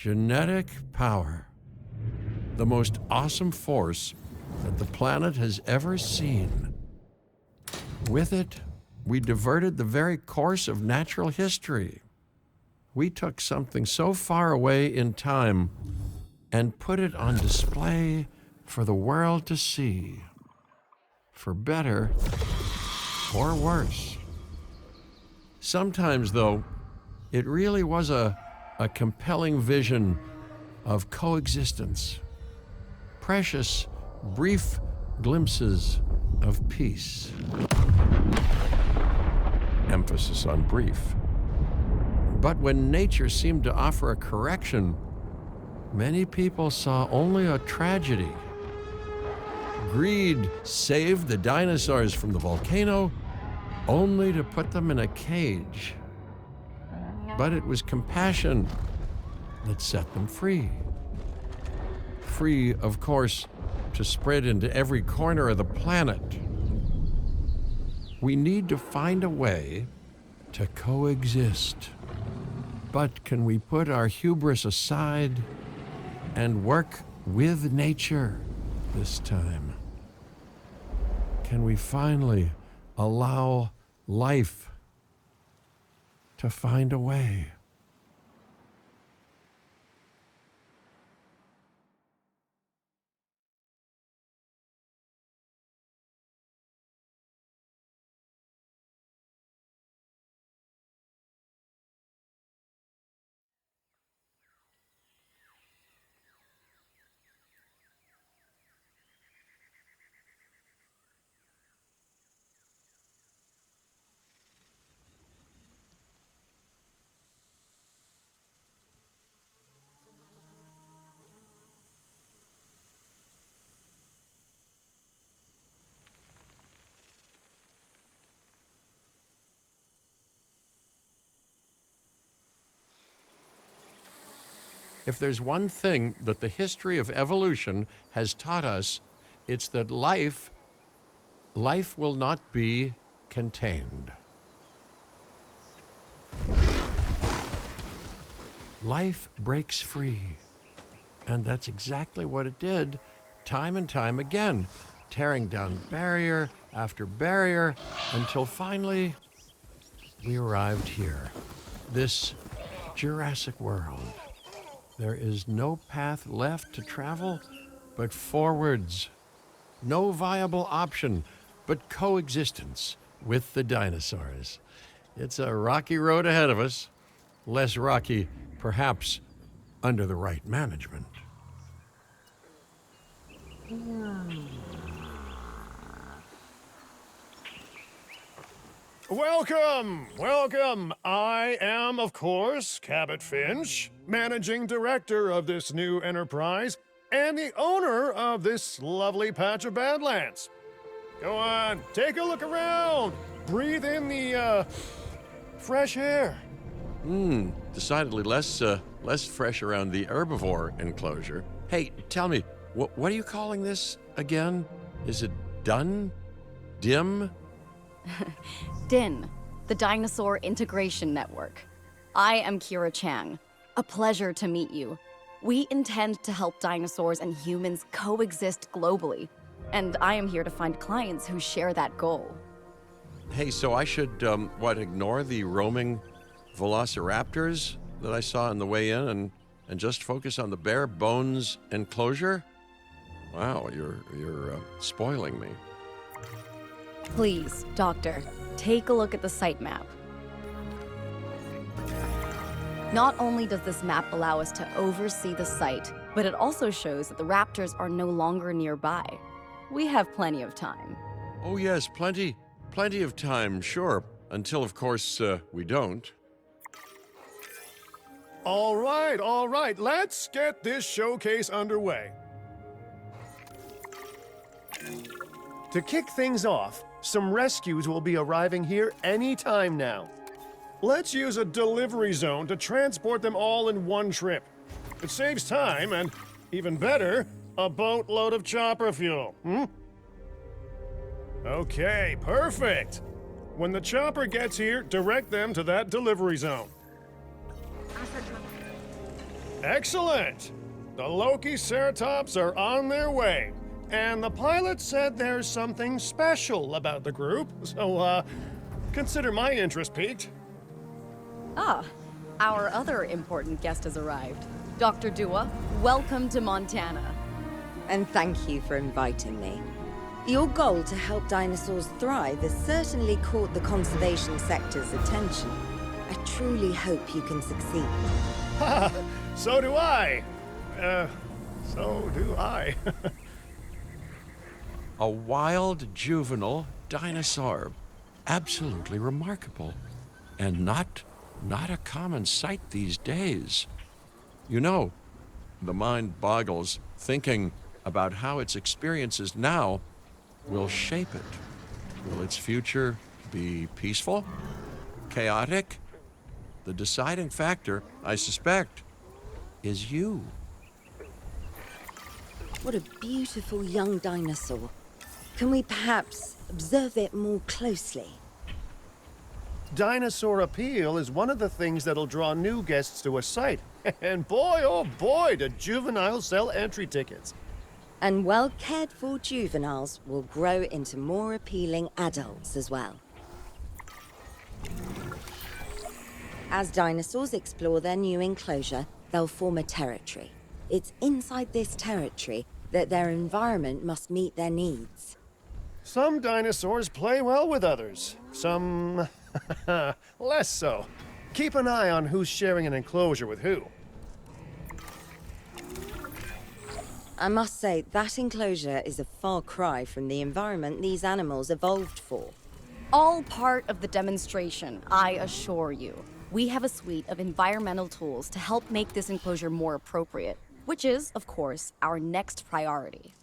Genetic power. The most awesome force that the planet has ever seen. With it, we diverted the very course of natural history. We took something so far away in time and put it on display for the world to see. For better or worse. Sometimes, though, it really was a compelling vision of coexistence. Precious, brief glimpses of peace. Emphasis on brief. But when nature seemed to offer a correction, many people saw only a tragedy. Greed saved the dinosaurs from the volcano, only to put them in a cage. But it was compassion that set them free. Free, of course, to spread into every corner of the planet. We need to find a way to coexist. But can we put our hubris aside and work with nature this time? Can we finally allow life to find a way? If there's one thing that the history of evolution has taught us, it's that life will not be contained. Life breaks free. And that's exactly what it did, time and time again, tearing down barrier after barrier, until finally we arrived here, this Jurassic world. There is no path left to travel but forwards. No viable option but coexistence with the dinosaurs. It's a rocky road ahead of us. Less rocky, perhaps, under the right management. Welcome, welcome. I am, of course, Cabot Finch, managing director of this new enterprise and the owner of this lovely patch of Badlands. Go on, take a look around. Breathe in the, fresh air. Decidedly less fresh around the herbivore enclosure. Hey, tell me, what are you calling this again? Is it done? Dim? DIN, the Dinosaur Integration Network. I am Kira Chang. A pleasure to meet you. We intend to help dinosaurs and humans coexist globally, and I am here to find clients who share that goal. Hey, so I should, ignore the roaming velociraptors that I saw on the way in and just focus on the bare bones enclosure? Wow, you're spoiling me. Please, Doctor, take a look at the site map. Not only does this map allow us to oversee the site, but it also shows that the raptors are no longer nearby. We have plenty of time. Oh yes, plenty of time, sure. Until, of course, we don't. All right, let's get this showcase underway. To kick things off, some rescues will be arriving here any time now. Let's use a delivery zone to transport them all in one trip. It saves time and, even better, a boatload of chopper fuel, Okay, perfect. When the chopper gets here, direct them to that delivery zone. Excellent! The Loki-Ceratops are on their way. And the pilot said there's something special about the group, so, consider my interest piqued. Ah, our other important guest has arrived. Dr. Dua, welcome to Montana. And thank you for inviting me. Your goal to help dinosaurs thrive has certainly caught the conservation sector's attention. I truly hope you can succeed. Ha! So do I. So do I. A wild juvenile dinosaur. Absolutely remarkable. And not a common sight these days. You know, the mind boggles thinking about how its experiences now will shape it. Will its future be peaceful? Chaotic? The deciding factor, I suspect, is you. What a beautiful young dinosaur. Can we perhaps observe it more closely? Dinosaur appeal is one of the things that'll draw new guests to a site. And boy, oh boy, do juveniles sell entry tickets. And well-cared-for juveniles will grow into more appealing adults as well. As dinosaurs explore their new enclosure, they'll form a territory. It's inside this territory that their environment must meet their needs. Some dinosaurs play well with others. Some less so. Keep an eye on who's sharing an enclosure with who. I must say, that enclosure is a far cry from the environment these animals evolved for. All part of the demonstration, I assure you. We have a suite of environmental tools to help make this enclosure more appropriate, which is, of course, our next priority.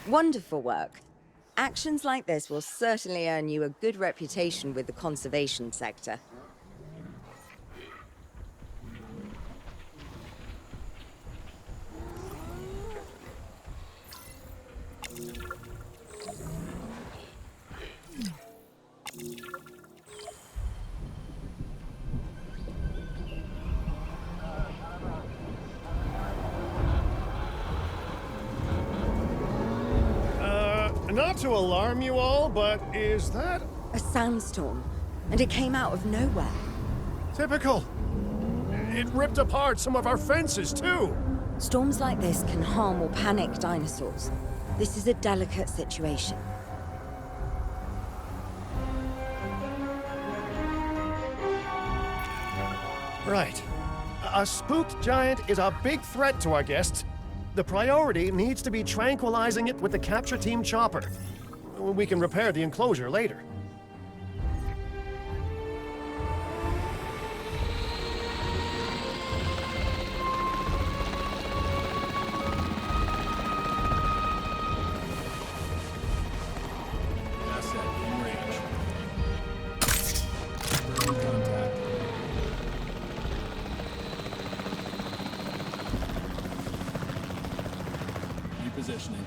Wonderful work. Actions like this will certainly earn you a good reputation with the conservation sector. Not to alarm you all, but is that A sandstorm, and it came out of nowhere. typical? It ripped apart some of our fences, too. Storms like this can harm or panic dinosaurs. This is a delicate situation. Right. A spooked giant is a big threat to our guests. The priority needs to be tranquilizing it with the capture team chopper. We can repair the enclosure later. Asset in range. Early contact. Repositioning.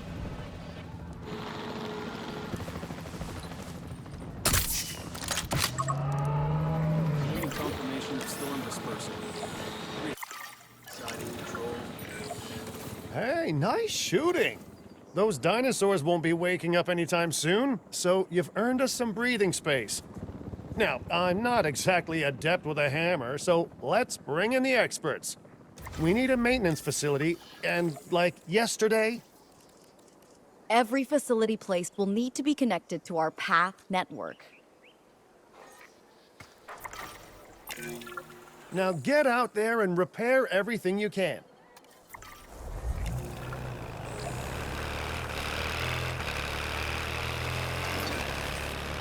Awaiting confirmation of storm dispersal. Siding control. Hey, nice shooting. Those dinosaurs won't be waking up anytime soon, so you've earned us some breathing space. Now, I'm not exactly adept with a hammer, so let's bring in the experts. We need a maintenance facility, and like yesterday, Every facility placed will need to be connected to our path network. now get out there and repair everything you can.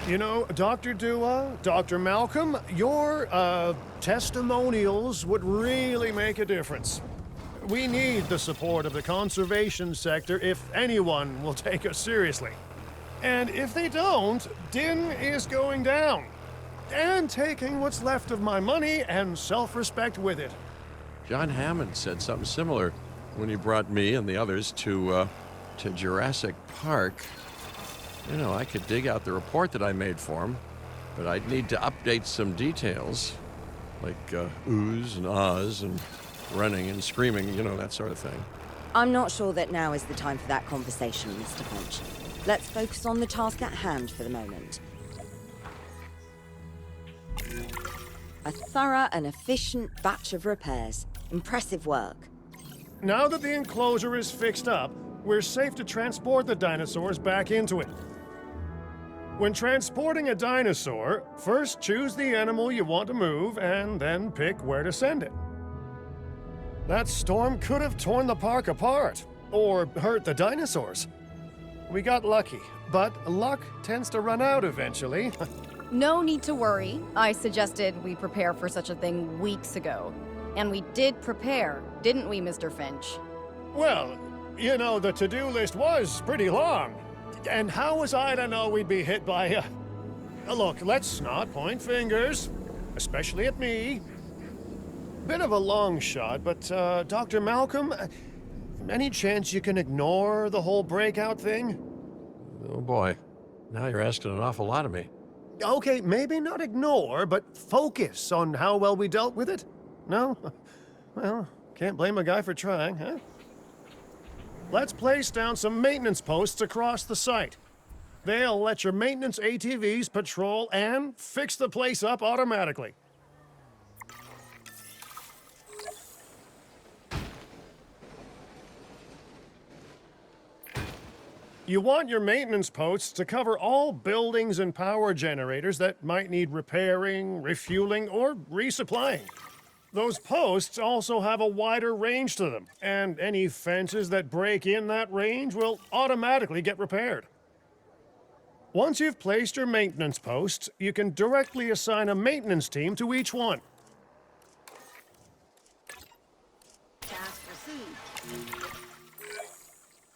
You know, Dr. Dua, Dr. Malcolm, your testimonials would really make a difference. We need the support of the conservation sector if anyone will take us seriously. And if they don't, Din is going down. And taking what's left of my money and self-respect with it. John Hammond said something similar when he brought me and the others to Jurassic Park. You know, I could dig out the report that I made for him, but I'd need to update some details, like oohs and ahs and running and screaming, you know, that sort of thing. I'm not sure that now is the time for that conversation, Mr. Finch. Let's focus on the task at hand for the moment. A thorough and efficient batch of repairs. Impressive work. Now that the enclosure is fixed up, we're safe to transport the dinosaurs back into it. When transporting a dinosaur, first choose the animal you want to move and then pick where to send it. That storm could have torn the park apart, or hurt the dinosaurs. We got lucky, but luck tends to run out eventually. No need to worry. I suggested we prepare for such a thing weeks ago. And we did prepare, didn't we, Mr. Finch? Well, you know, the to-do list was pretty long. And how was I to know we'd be hit by a... Look, let's not point fingers, especially at me. Bit of a long shot, but, Dr. Malcolm, any chance you can ignore the whole breakout thing? Oh boy, now you're asking an awful lot of me. Okay, maybe not ignore, but focus on how well we dealt with it? No? Well, can't blame a guy for trying, huh? Let's place down some maintenance posts across the site. They'll let your maintenance ATVs patrol and fix the place up automatically. You want your maintenance posts to cover all buildings and power generators that might need repairing, refueling, or resupplying. Those posts also have a wider range to them, and any fences that break in that range will automatically get repaired. Once you've placed your maintenance posts, you can directly assign a maintenance team to each one.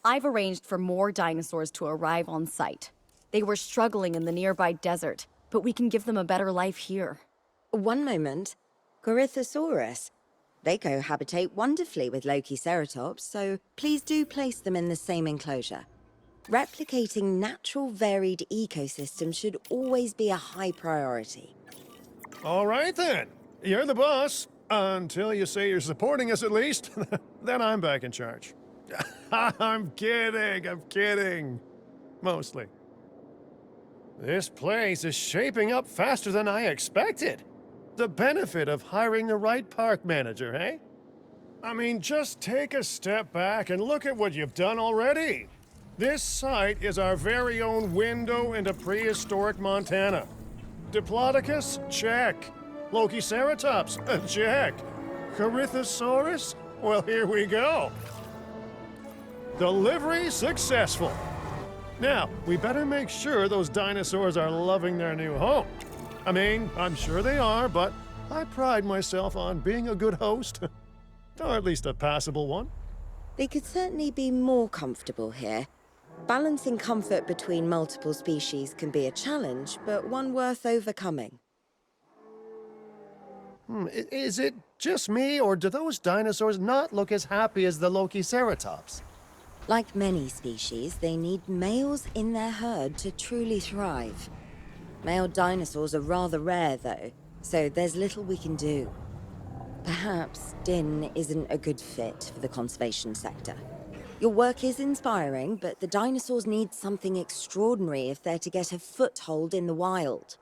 I've arranged for more dinosaurs to arrive on site. They were struggling in the nearby desert, but we can give them a better life here. One moment. Corythosaurus. They cohabitate wonderfully with Lokiceratops, so please do place them in the same enclosure. Replicating natural varied ecosystems should always be a high priority. All right then. You're the boss. Until you say you're supporting us at least. Then I'm back in charge. I'm kidding. Mostly. This place is shaping up faster than I expected. The benefit of hiring the right park manager, eh? I mean, just take a step back and look at what you've done already. This site is our very own window into prehistoric Montana. Diplodocus? Check. Lokiceratops? Check. Corythosaurus? Well, here we go. Delivery successful. Now, we better make sure those dinosaurs are loving their new home. I mean, I'm sure they are, but I pride myself on being a good host. Or at least a passable one. They could certainly be more comfortable here. Balancing comfort between multiple species can be a challenge, but one worth overcoming. Is it just me, or do those dinosaurs not look as happy as the Lokiceratops? Like many species, they need males in their herd to truly thrive. Male dinosaurs are rather rare, though, so there's little we can do. Perhaps Din isn't a good fit for the conservation sector. Your work is inspiring, but the dinosaurs need something extraordinary if they're to get a foothold in the wild.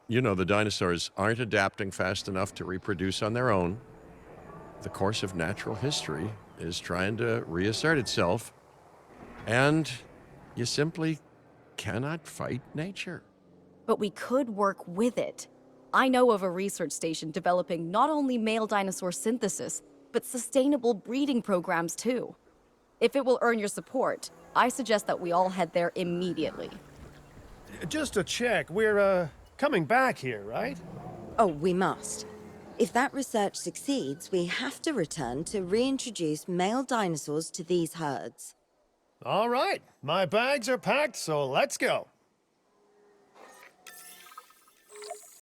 You know, the dinosaurs aren't adapting fast enough to reproduce on their own. The course of natural history is trying to reassert itself, and you simply cannot fight nature. But we could work with it. I know of a research station developing not only male dinosaur synthesis, but sustainable breeding programs too. If it will earn your support, I suggest that we all head there immediately. just to check, we're, coming back here, right? Oh, we must. If that research succeeds, we have to return to reintroduce male dinosaurs to these herds. All right, my bags are packed, so let's go.